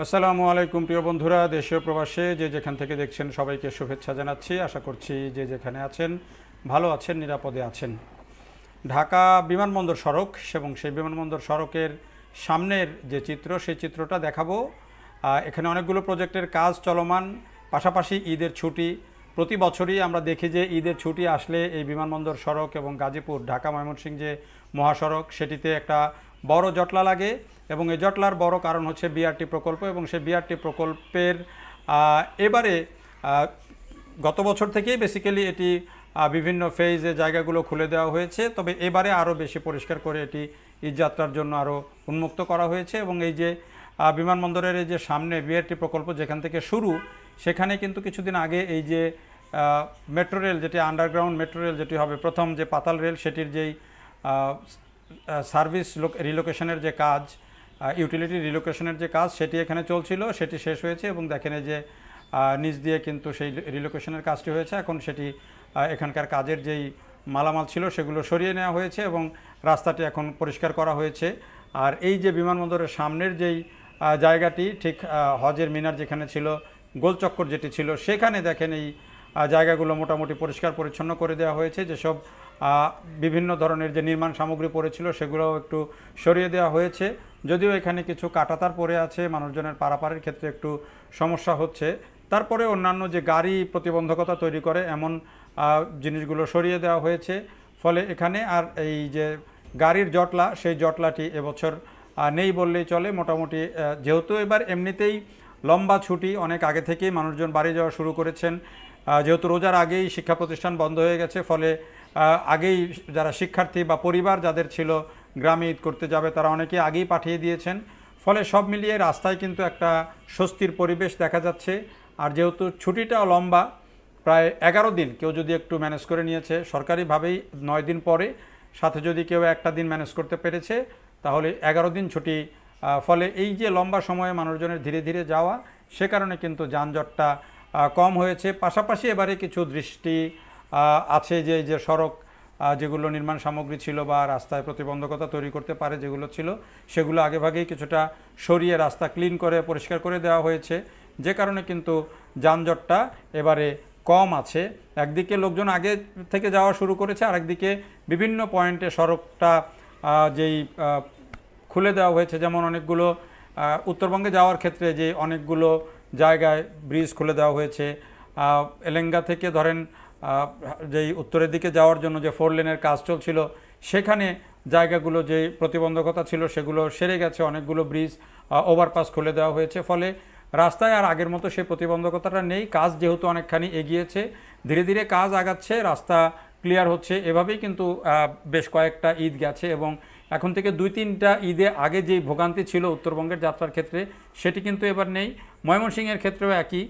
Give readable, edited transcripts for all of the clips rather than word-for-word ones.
আসসালামু আলাইকুম প্রিয় বন্ধুরা, দেশীয় প্রবাসে যে যেখান থেকে দেখছেন সবাইকে শুভেচ্ছা জানাচ্ছি। আশা করছি যে যেখানে আছেন ভালো আছেন, নিরাপদে আছেন। ঢাকা বিমানবন্দর সড়ক এবং সেই বিমানবন্দর সড়কের সামনের যে চিত্র, সেই চিত্রটা দেখাবো। এখানে অনেকগুলো প্রজেক্টের কাজ চলমান, পাশাপাশি ঈদের ছুটি। প্রতি বছরই আমরা দেখি যে ঈদের ছুটি আসলে এই বিমানবন্দর সড়ক এবং গাজীপুর ঢাকা ময়মনসিংহ যে মহাসড়ক, সেটিতে একটা বড় জটলা লাগে এবং এই জটলার বড় কারণ হচ্ছে বিআরটি প্রকল্প। এবং সেই বিআরটি প্রকল্পের এবারে গত বছর থেকেই বেসিক্যালি এটি বিভিন্ন ফেজে জায়গাগুলো খুলে দেওয়া হয়েছে, তবে এবারে আরও বেশি পরিষ্কার করে এটি ঈদযাত্রার জন্য আরও উন্মুক্ত করা হয়েছে। এবং এই যে বিমানবন্দরের এই যে সামনে বিআরটি প্রকল্প যেখান থেকে শুরু, সেখানে কিন্তু কিছুদিন আগে এই যে মেট্রো রেল, যেটি আন্ডারগ্রাউন্ড মেট্রো রেল যেটি হবে প্রথম, যে পাতাল রেল, সেটির যেই সার্ভিস রিলোকেশনের যে কাজ, ইউটিলিটি রিলোকেশনের যে কাজ, সেটি এখানে চলছিল, সেটি শেষ হয়েছে। এবং দেখেন এই যে নিচ দিয়ে কিন্তু সেই রিলোকেশনের কাজটি হয়েছে। এখন সেটি এখানকার কাজের যেই মালামাল ছিল সেগুলো সরিয়ে নেওয়া হয়েছে এবং রাস্তাটি এখন পরিষ্কার করা হয়েছে। আর এই যে বিমানবন্দরের সামনের যেই জায়গাটি, ঠিক হজের মিনার যেখানে ছিল, গোলচক্কর যেটি ছিল, সেখানে দেখেন এই জায়গাগুলো মোটামুটি পরিষ্কার পরিচ্ছন্ন করে দেওয়া হয়েছে। যেসব বিভিন্ন ধরনের যে নির্মাণ সামগ্রী পড়েছিল সেগুলোও একটু সরিয়ে দেওয়া হয়েছে। যদিও এখানে কিছু কাঁটাতার পড়ে আছে, মানুষজনের পারাপারের ক্ষেত্রে একটু সমস্যা হচ্ছে, তারপরে অন্যান্য যে গাড়ি প্রতিবন্ধকতা তৈরি করে এমন জিনিসগুলো সরিয়ে দেওয়া হয়েছে। ফলে এখানে আর এই যে গাড়ির জটলা, সেই জটলাটি এবছর নেই বললেই চলে। মোটামুটি যেহেতু এবার এমনিতেই লম্বা ছুটি, অনেক আগে থেকেই মানুষজন বাড়ি যাওয়া শুরু করেছেন। যেহেতু রোজার আগেই শিক্ষা প্রতিষ্ঠান বন্ধ হয়ে গেছে, ফলে আগেই যারা শিক্ষার্থী বা পরিবার যাদের ছিল গ্রামে ঈদ করতে যাবে, তারা অনেকেই আগেই পাঠিয়ে দিয়েছেন। ফলে সব মিলিয়ে রাস্তায় কিন্তু একটা স্বস্তির পরিবেশ দেখা যাচ্ছে। আর যেহেতু ছুটিটাও লম্বা, প্রায় 11 দিন, কেউ যদি একটু ম্যানেজ করে নিয়েছে সরকারিভাবেই 9 দিন পরে, সাথে যদি কেউ একটা দিন ম্যানেজ করতে পেরেছে, তাহলে 11 দিন ছুটি। ফলে এই যে লম্বা সময়ে মানুষজনের ধীরে ধীরে যাওয়া, সে কারণে কিন্তু যানজটটা কম হয়েছে। পাশাপাশি এবারে কিছু দৃষ্টি আছে যে যে সড়ক যেগুলো নির্মাণ সামগ্রী ছিল বা রাস্তায় প্রতিবন্ধকতা তৈরি করতে পারে যেগুলো ছিল, সেগুলো আগেভাগেই কিছুটা সরিয়ে রাস্তা ক্লিন করে পরিষ্কার করে দেওয়া হয়েছে, যে কারণে কিন্তু যানজটটা এবারে কম আছে। একদিকে লোকজন আগে থেকে যাওয়া শুরু করেছে, আর একদিকে বিভিন্ন পয়েন্টে সড়কটা যেই খুলে দেওয়া হয়েছে, যেমন অনেকগুলো উত্তরবঙ্গে যাওয়ার ক্ষেত্রে যে অনেকগুলো জায়গায় ব্রিজ খুলে দেওয়া হয়েছে। এলেঙ্গা থেকে ধরেন যেই উত্তরের দিকে যাওয়ার জন্য যে 4 লেনের কাজ চলছিল, সেখানে জায়গাগুলো যে প্রতিবন্ধকতা ছিল সেগুলো সেরে গেছে, অনেকগুলো ব্রিজ ওভারপাস খুলে দেওয়া হয়েছে। ফলে রাস্তায় আর আগের মতো সেই প্রতিবন্ধকতাটা নেই। কাজ যেহেতু অনেকখানি এগিয়েছে, ধীরে ধীরে কাজ আগাচ্ছে, রাস্তা ক্লিয়ার হচ্ছে। এভাবেই কিন্তু বেশ কয়েকটা ঈদ গেছে এবং এখন থেকে 2-3টা ঈদে আগে যেই ভোগান্তি ছিল উত্তরবঙ্গের যাত্রার ক্ষেত্রে, সেটি কিন্তু এবার নেই। ময়মনসিংহের ক্ষেত্রেও একই।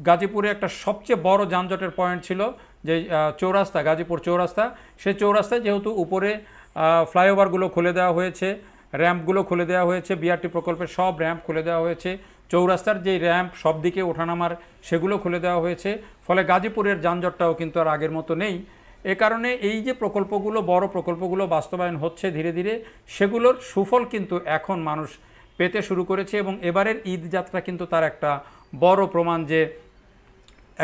গাজীপুরে একটা সবচেয়ে বড় যানজটের পয়েন্ট ছিল যে চৌরাস্তা, গাজীপুর চৌরাস্তা। সেই চৌরাস্তায় যেহেতু উপরে ফ্লাইওভারগুলো খুলে দেওয়া হয়েছে, র্যাম্পগুলো খুলে দেওয়া হয়েছে, বিআরটি প্রকল্পের সব র্যাম্প খুলে দেওয়া হয়েছে, চৌরাস্তার যেই র্যাম্প সব দিকে ওঠানামার সেগুলো খুলে দেওয়া হয়েছে। ফলে গাজীপুরের যানজটটাও কিন্তু আর আগের মতো নেই। এ কারণে এই যে প্রকল্পগুলো, বড় প্রকল্পগুলো বাস্তবায়ন হচ্ছে ধীরে ধীরে, সেগুলোর সুফল কিন্তু এখন মানুষ পেতে শুরু করেছে। এবং এবারের ঈদ যাত্রা কিন্তু তার একটা বড় প্রমাণ যে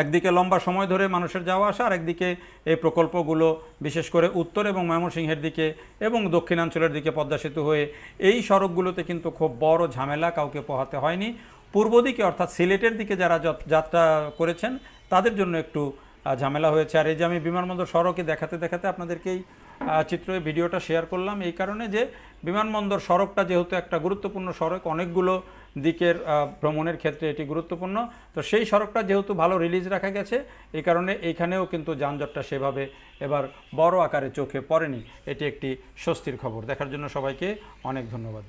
একদিকে লম্বা সময় ধরে মানুষের যাওয়া আসা, আর একদিকে এই প্রকল্পগুলো বিশেষ করে উত্তর এবং ময়মনসিংহের দিকে এবং দক্ষিণাঞ্চলের দিকে পদ্মা সেতু হয়ে এই সড়কগুলোতে কিন্তু খুব বড় ঝামেলা কাউকে পোহাতে হয়নি। পূর্ব দিকে অর্থাৎ সিলেটের দিকে যারা যাত্রা করেছেন তাদের জন্য একটু ঝামেলা হয়েছে। আর এই যে আমি বিমানবন্দর সড়কে দেখাতে দেখাতে আপনাদেরকেই ভিডিওটা শেয়ার করলাম এই কারণে যে বিমানবন্দর সড়কটা যেহেতু একটা গুরুত্বপূর্ণ সড়ক, অনেকগুলো দিকের ভ্রমণের ক্ষেত্রে এটি গুরুত্বপূর্ণ, তো সেই সড়কটা যেহেতু ভালো রিলিজ রাখা গেছে, এই কারণে এইখানেও কিন্তু যানজটটা সেভাবে এবার বড় আকারে চোখে পড়েনি। এটি একটি স্বস্তির খবর। দেখার জন্য সবাইকে অনেক ধন্যবাদ।